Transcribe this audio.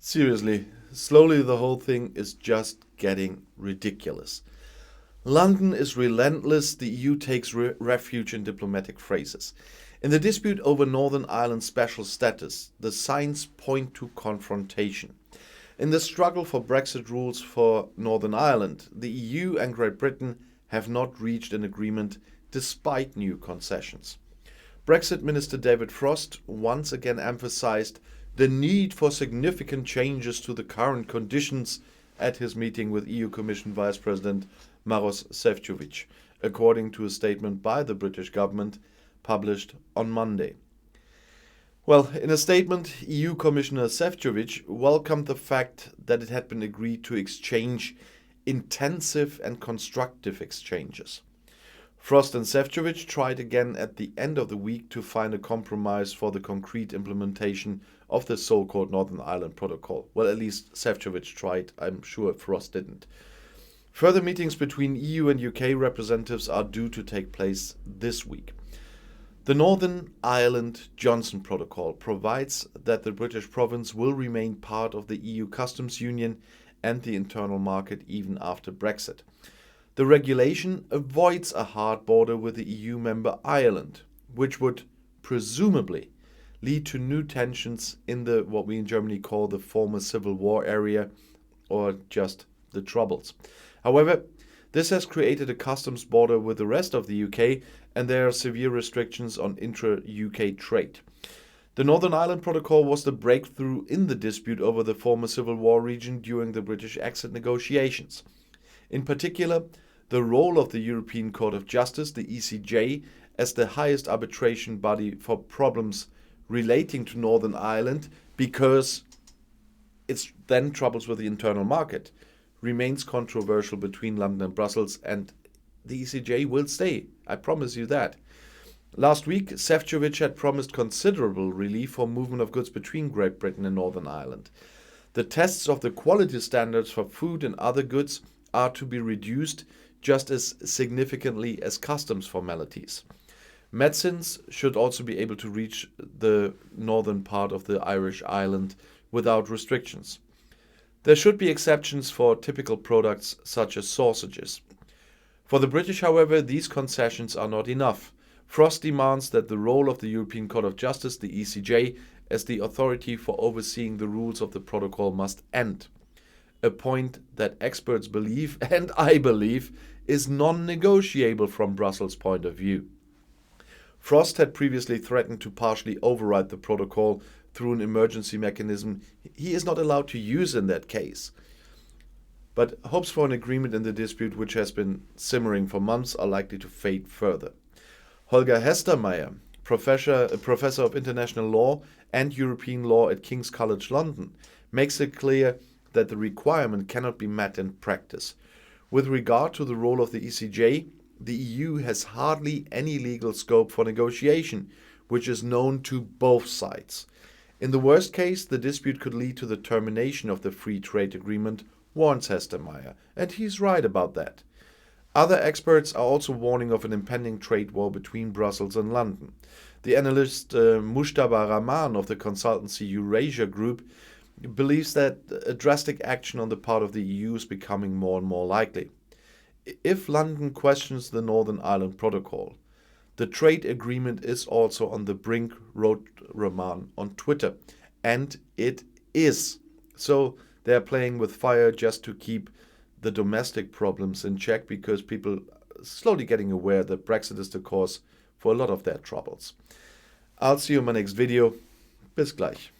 Seriously, slowly the whole thing is just getting ridiculous. London is relentless, the EU takes refuge in diplomatic phrases. In the dispute over Northern Ireland's special status, the signs point to confrontation. In the struggle for Brexit rules for Northern Ireland, the EU and Great Britain have not reached an agreement despite new concessions. Brexit Minister David Frost once again emphasized the need for significant changes to the current conditions at his meeting with EU Commission Vice President Maros Šefčovič, according to a statement by the British government published on Monday. Well, in a statement, EU Commissioner Šefčovič welcomed the fact that it had been agreed to exchange intensive and constructive exchanges. Frost and Šefčovič tried again at the end of the week to find a compromise for the concrete implementation of the so-called Northern Ireland Protocol. Well, at least Šefčovič tried, I'm sure Frost didn't. Further meetings between EU and UK representatives are due to take place this week. The Northern Ireland Johnson Protocol provides that the British province will remain part of the EU customs union and the internal market even after Brexit. The regulation avoids a hard border with the EU member Ireland, which would presumably lead to new tensions in the what we in Germany call the former Civil War area, or just the Troubles. However, this has created a customs border with the rest of the UK, and there are severe restrictions on intra-UK trade. The Northern Ireland Protocol was the breakthrough in the dispute over the former Civil War region during the British exit negotiations. In particular, the role of the European Court of Justice, the ECJ, as the highest arbitration body for problems relating to Northern Ireland, because it's then troubles with the internal market, remains controversial between London and Brussels, and the ECJ will stay. I promise you that. Last week, Šefčovič had promised considerable relief for movement of goods between Great Britain and Northern Ireland. The tests of the quality standards for food and other goods are to be reduced just as significantly as customs formalities. Medicines should also be able to reach the northern part of the Irish island without restrictions. There should be exceptions for typical products such as sausages. For the British, however, these concessions are not enough. Frost demands that the role of the European Court of Justice, the ECJ, as the authority for overseeing the rules of the protocol must end. A point that experts believe, and I believe, is non-negotiable from Brussels' point of view. Frost had previously threatened to partially override the protocol through an emergency mechanism he is not allowed to use in that case. But hopes for an agreement in the dispute, which has been simmering for months, are likely to fade further. Holger Hestermeyer, professor of international law and European law at King's College London, makes it clear that the requirement cannot be met in practice. With regard to the role of the ECJ, the EU has hardly any legal scope for negotiation, which is known to both sides. In the worst case, the dispute could lead to the termination of the free trade agreement, warns Hestermeyer, and he's right about that. Other experts are also warning of an impending trade war between Brussels and London. The analyst Mujtaba Rahman of the consultancy Eurasia Group believes that a drastic action on the part of the EU is becoming more and more likely. If London questions the Northern Ireland Protocol, the trade agreement is also on the brink, wrote Rahman on Twitter. And it is. So they're playing with fire just to keep the domestic problems in check, because people are slowly getting aware that Brexit is the cause for a lot of their troubles. I'll see you in my next video. Bis gleich.